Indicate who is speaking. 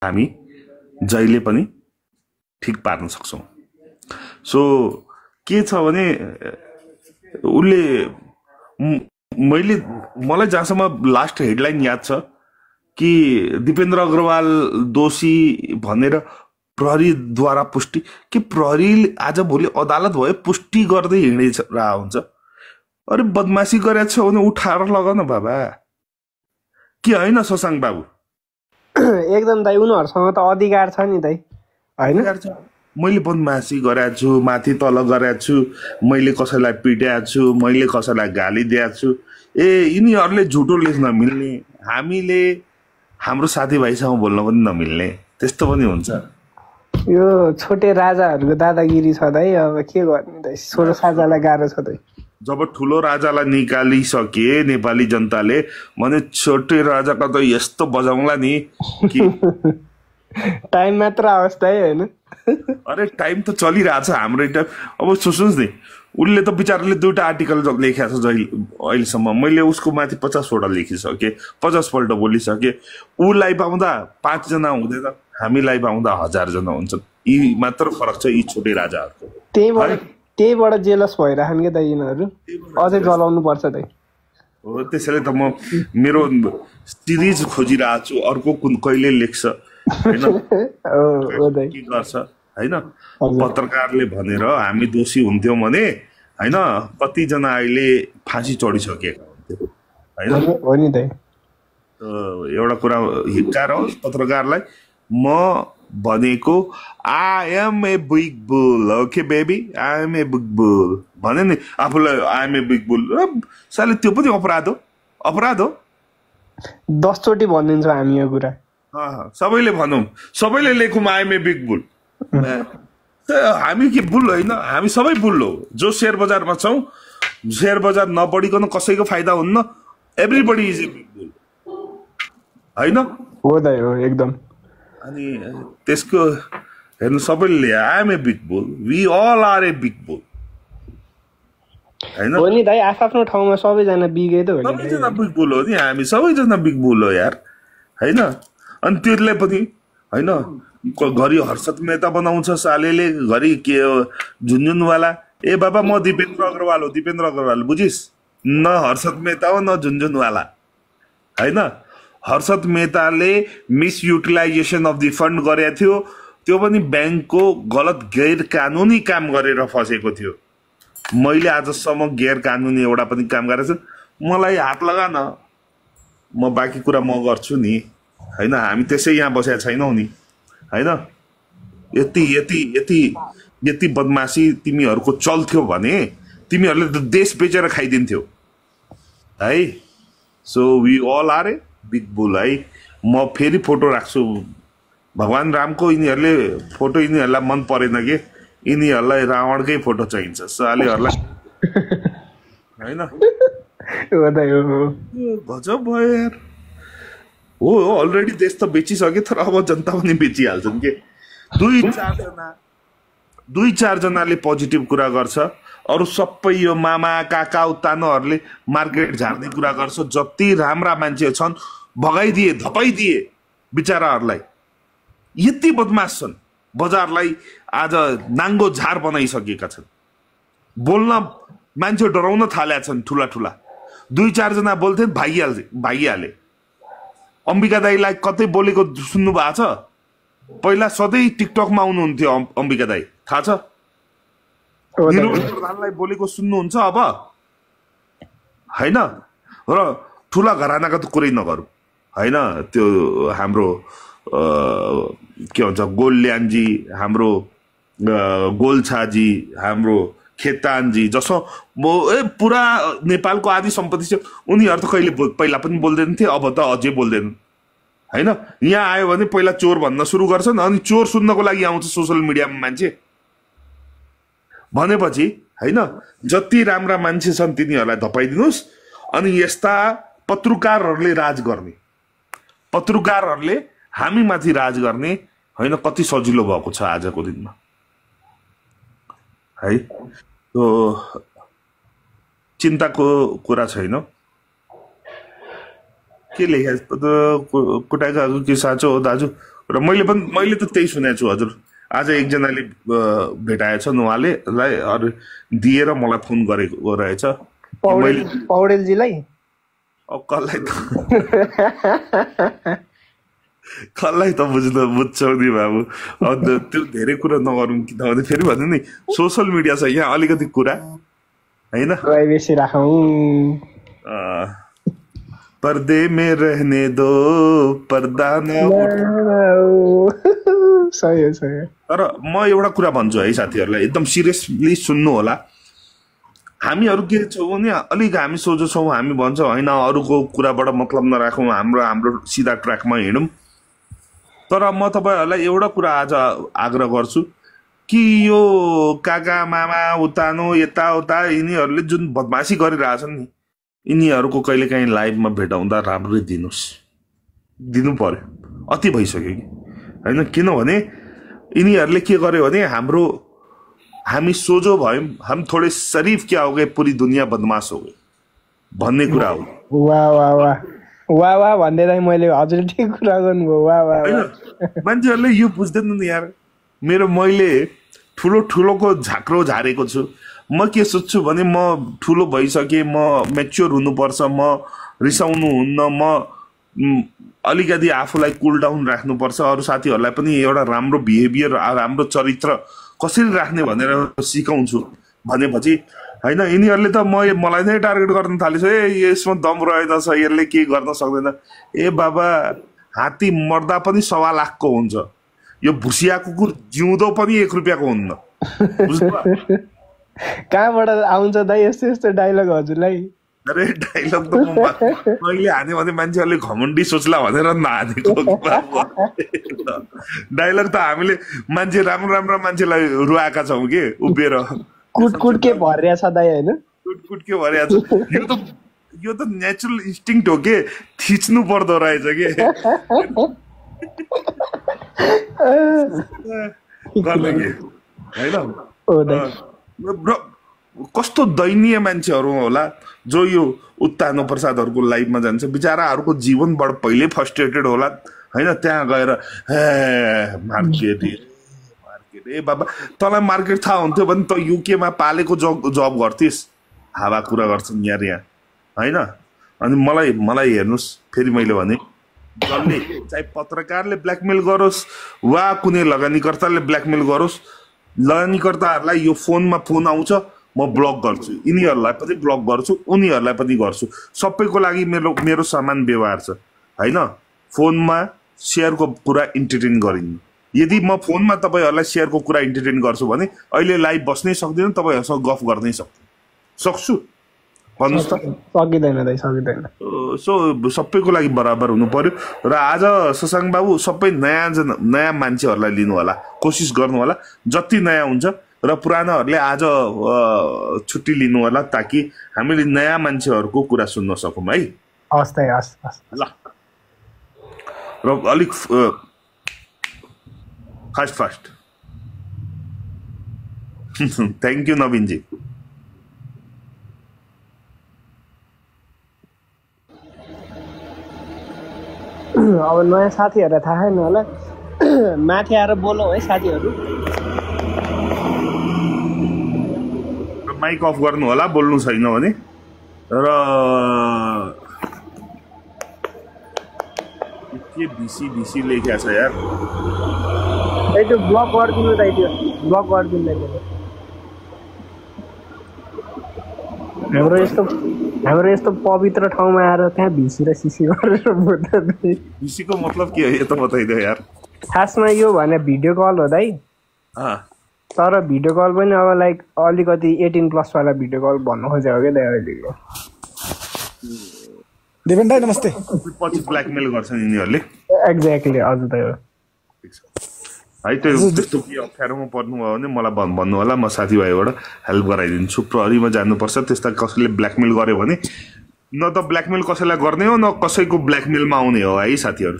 Speaker 1: हामी जहिले पनि ठिक पार्न सक्छौं। सो के छ भने उले मलाई जहाँसम्म लास्ट हेडलाइन याद छ कि दिपेन्द्र अग्रवाल दोषी भनेर प्रहरीद्वारा पुष्टि कि प्रहरी आज भोलि अदालत भयो पुष्टि गर्दै हिँडेछ रहा हुन्छ। अरे बदमासी गरेछ भने उठाएर लग न बाबा, के होइन शशाङ्क बाबु?
Speaker 2: एकदम दाइ, उनीहरूसँग त अधिकार छ नि दाइ, हैन?
Speaker 1: मैले बदमासी गरेको छु, माथि तल गरेको छु, मैले कसैलाई पिटाएको छु, मैले कसैलाई गाली दिएको छु, यिनीहरूले झुटो लेख्न मिल्ने, हामीले हाम्रो साथीभाइसँग बोल्न पनि नमिल्ने, त्यस्तो पनि हुन्छ।
Speaker 2: यो छोटे राजाहरूको दादागिरी छ दाइ, अब के गर्ने दाइ, छोरो साझालाई गाह्रो छ दाइ।
Speaker 1: जब ठुलो राजालाई निकालिसके नेपाली जनताले भने छोटे राजाका त यस्तो बजाउँला नि कि
Speaker 2: टाइम मात्र अवस्था है, हैन?
Speaker 1: अरे टाइम त चलिरहेछ हाम्रो टाइम। अब सोच्नुहोस् नि, उसले त बिचाराले 2टा आर्टिकल लेखेको छ अहिलेसम्म। मैले उसको माथि 50 वटा लेखिसकेँ, 50 पल्ट बोलिसकेँ। उसलाई पाउँदा 5 जना हुँदैन, हामीलाई पाउँदा 1000 जना हुन्छन्। यी मात्र फरक छ यी छोटे राजाहरूको।
Speaker 2: त्यहीबाट जेलस भइराखन् के दाइ यिनीहरू, अझै जलाउनु पर्छ दाइ।
Speaker 1: हो, त्यसैले त म मेरो सिरिज खोजिरहेको छु, अर्को कुन कहिले लेख्छ हैन, के गर्छ हैन। पत्रकारले भनेर हामी दोषी हुन्थ्यौं भने हैन, कतिजना अहिले फाँसी चढिसकेका हुन्थ्यो हैन।
Speaker 2: हो नि दाइ,
Speaker 1: एउटा कुरा हिक्कार होस् पत्रकारलाई, म भनेको I am a big bull, okay baby, I am a big bull भने नि आफूलाई, I am a big bull. साले त्यो पनि अपराध हो, अपराध हो।
Speaker 2: 10 चोटि भनिदिन्छौँ हामी यो कुरा।
Speaker 1: सबैले भनौँ, सबैले लेखौँ I am a big bull. हामी के बुल होइन, हामी सबै बुल हो। जो शेयर बजारमा छौँ, शेयर बजार नबढिकन कसैको फाइदा हुन्न, everybody is a big bull होइन?
Speaker 2: हो दाइ, हो एकदम।
Speaker 1: अनि त्यसको हेर्नु सबैले I am a big bull, we all are a big bull हैन?
Speaker 2: हो नि दाइ, आफ्नो ठाउँमा सबैजना बिगै त हो नि,
Speaker 1: सबैजना बिग बुल हो नि, हामी सबैजना बिग बुल हो यार हैन? अनि त्यसले पनि हैन, घरि हर्षद मेहता बनाउँछ सालेले, घरि के झुनझुनवाला। ए बाबा, म दिपेन्द्र अग्रवाल हो, दिपेन्द्र अग्रवाल बुझिस् न? हर्षद मेहता हो न झुनझुनवाला हैन? हर्षद मेहताले मिसयुटिलाइजेसन अफ द फन्ड गरेको थियो, त्यो पनि ब्याङ्कको गलत गैर कानुनी काम गरेर फसेको थियो। मैले आजसम्म गैर कानुनी एउटा पनि काम गरेको छु, मलाई हात लगा न, म बाँकी कुरा म गर्छु नि हैन? हामी त्यसै यहाँ बसेका छैनौँ नि हैन? यति यति यति यति बदमासी तिमीहरूको चल्थ्यो भने तिमीहरूले त देश बेचेर खाइदिन्थ्यो है। So we all are a big bull है। म फेरि फोटो राख्छु भगवान रामको, यिनीहरूले फोटो यिनीहरूलाई मन परेन कि यिनीहरूलाई रावणकै फोटो चाहिन्छ सालेहरूलाई हैन? गजब भयो यार। हो, अलरेडी देश त बेचिसके, तर अब जनता पनि बेचिहाल्छन् के। 2-4 जनाले पोजिटिभ कुरा गर्छ, अरू सबै यो मामा काका उतानोहरूले मार्केट झार्ने कुरा गर्छ। जति राम्रा मान्छे छन् भगाइदिए, धपाइदिए बिचाराहरूलाई। यति बदमास छन्, बजारलाई आज नाङ्गो झार बनाइसकेका छन्। बोल्न मान्छे डराउन थालेका छन् ठुला ठुला। 2-4 जना बोल्थे भागिहाले। अम्बिका दाईलाई कतै बोलेको सुन्नु भएको छ? पहिला सधैँ टिकटकमा आउनुहुन्थ्यो अम्बिका दाई, थाहा छ? निरज प्रधानलाई बोलेको सुन्नुहुन्छ अब हैन? र ठुला घरानाका त कुरै नगरौँ हैन? त्यो हाम्रो के भन्छ, गोल्यान्जी, हाम्रो गोल्छाजी, हाम्रो खेतानजी जसो पुरा नेपालको आधी सम्पत्ति छ, उनीहरू त कहिले पहिला पनि बोल्दैन थिए, अब त अझै बोल्दैन हैन? यहाँ आयो भने पहिला चोर भन्न सुरु गर्छन्, अनि चोर सुन्नको लागि आउँछ सोसल मिडियामा मान्छे भनेपछि हैन? जति राम्रा मान्छे छन् तिनीहरूलाई धपाइदिनुहोस्। अनि यस्ता पत्रकारहरूले राज गर्ने, पत्रकारहरूले हामी माथि राज गर्ने हैन? कति सजिलो भएको छ आजको दिनमा है। तो चिन्ताको कुरा छैन। के लेखे कुटाइको कि साँचो हो दाजु, र मैले त त्यही सुनेको छु हजुर। आज एकजनाले भेटाएछन् उहाँले अरू दिएर मलाई फोन गरेको रहेछ।
Speaker 2: पौडेलजीलाई
Speaker 1: कसलाई त बुझ्छौ नि बाबु। त्यो धेरै कुरा नगरौँ किनभने फेरि भन्नु नि सोसल मिडिया छ यहाँ अलिकति कुरा हैन।
Speaker 2: प्राइभेसी राखौँ।
Speaker 1: पर्दे में रहने दो पर्दा न
Speaker 2: सही हो सही हो।
Speaker 1: तर म एउटा कुरा भन्छु है साथीहरूलाई एकदम सिरियसली सुन्नु होला। हामीहरू के छौँ भने अलिक हामी सोझो छौँ। हामी भन्छौँ होइन अरूको कुराबाट मतलब नराखौँ हाम्रो सिधा ट्र्याकमा हिँडौँ। तर म तपाईँहरूलाई एउटा कुरा आज आग्रह गर्छु कि यो काका मामा उतानो यताउता यिनीहरूले जुन बदमासी गरिरहेछन् नि यिनीहरूको कहिलेकाहीँ लाइभमा भेटाउँदा राम्रै दिनु पर्यो। अति भइसक्यो कि होइन। किनभने यिनीहरूले के गर्यो भने हामी सोझो भयौँ। हम थोड़े शरीफ क्या हो गए पूरी दुनिया बदमाश हो गए भन्ने कुरा हो।
Speaker 2: वाह वाह वाह वाह वाह भन्दै मैले हजुर ठिक कुरा गर्नुभयो। वाह वाह
Speaker 1: मान्छेहरूले यो बुझ्दैन नि यार। मैले ठुलोको झाक्रो झारेको छु। म के सोच्छु भने म ठुलो भइसकेँ, म मेच्योर हुनुपर्छ, म रिसाउनु हुन्न, म अलिकति आफूलाई कुल डाउन राख्नुपर्छ। अरू साथीहरूलाई पनि एउटा राम्रो बिहेभियर राम्रो चरित्र कसरी राख्ने भनेर सिकाउँछु भनेपछि होइन यिनीहरूले त मलाई नै टार्गेट गर्न थालेछ। यसमा दम रहेछ यसले के गर्न सक्दैन। ए बाबा हात्ती मर्दा पनि 1.25 लाखको हुन्छ। यो भुसिया कुकुर जिउँदो पनि 1 रुपियाँको हुन्न।
Speaker 2: कहाँबाट आउँछ दाइ यस्तो डाइलग हजुरलाई?
Speaker 1: अरे डाइलग त मैले हाने भने मान्छेहरूले घमण्डी सोच्ला भनेर नहानेको डाइलग त हामीले मान्छे राम्रो मान्छेलाई रुवाएका छौँ कि उभिएर
Speaker 2: कुट के भर्या छ दाइ होइन?
Speaker 1: कुट के भर्या छ। यो त नेचुरल इन्स्टिङ्क्ट हो के थिच्नु पर्दो रहेछ के गर्ने के होइन। कस्तो दयनीय मान्छेहरू होला जो यो उत्तानो प्रसादहरूको लाइफमा जान्छ। बिचराहरूको जीवनबाट पहिले फ्रस्ट्रेटेड होला होइन। त्यहाँ गएर मार्केट ए बाबा तँलाई मार्केट थाहा हुन्थ्यो भने त युकेमा पालेको जब गर्थेस्। हावा कुरा गर्छन् यार यहाँ होइन। अनि मलाई हेर्नुहोस् फेरि मैले भने जसले चाहे पत्रकारले ब्ल्याकमेल गरोस् वा कुनै लगानीकर्ताले ब्ल्याकमेल गरोस्, लगानीकर्ताहरूलाई यो फोनमा फोन आउँछ म ब्लक गर्छु, यिनीहरूलाई पनि ब्लक गर्छु, उनीहरूलाई पनि गर्छु। सबैको लागि मेरो समान व्यवहार छ होइन। फोनमा सेयरको कुरा इन्टरटेन गरिन्न। यदि म फोनमा तपाईँहरूलाई सेयरको कुरा इन्टरटेन गर्छु भने अहिले लाइभ बस्नै सक्दिनँ, तपाईँहरूसँग गफ गर्नै सक्छु भन्नुहोस् त?
Speaker 2: सकिँदैन दाइ सकिँदैन।
Speaker 1: सो सबैको लागि बराबर हुनु पर्यो। र आज शशाङ्क बाबु सबै नयाँ मान्छेहरूलाई लिनु होला, कोसिस गर्नु होला जति नयाँ हुन्छ। र पुरानाहरूले आज छुट्टी लिनु होला ताकि हामीले नयाँ मान्छेहरूको कुरा सुन्न सकौँ है।
Speaker 2: हस् दाइ हस्
Speaker 1: ल। र अलिक फास्ट थ्याङ्क यू नवीनजी।
Speaker 2: अब नयाँ साथीहरूलाई थाहा छैन होला, माथि आएर बोलौँ है साथीहरू।
Speaker 1: माइक अफ गर्नु होला बोल्नु छैन भने। र के भिसी लेखेको छ यार।
Speaker 2: त्यो ब्लक गरिदिनु दाइ, त्यो ब्लक गरिदिनु दाइ। हाम्रो यस्तो पवित्र ठाउँमा आएर त्यहाँ भिसी र सिसी गरेर बोल्दा
Speaker 1: भिसीको मतलब के हो यो त बताइदियो यार।
Speaker 2: खासमा यो भने भिडियो कल हो दाइ। तर भिडियो कल पनि अब लाइक अलिकति 18+ वाला भिडियो कल भन्नु खोजेको क्या दाइ अहिलेको।
Speaker 3: देवेन दाइ नमस्ते।
Speaker 1: पछि ब्ल्याकमेल गर्छन् यिनीहरूले।
Speaker 2: एक्ज्याक्टली हजुर दाइ हो।
Speaker 1: है त्यस्तो के अप्ठ्यारोमा पर्नुभयो भने मलाई भन्नु होला, म साथीभाइबाट हेल्प गराइदिन्छु। प्रहरीमा जानुपर्छ। त्यस्ता कसैले ब्ल्याकमेल गर्यो भने न त ब्ल्याकमेल कसैलाई गर्ने हो न कसैको ब्ल्याकमेलमा आउने हो है साथीहरू।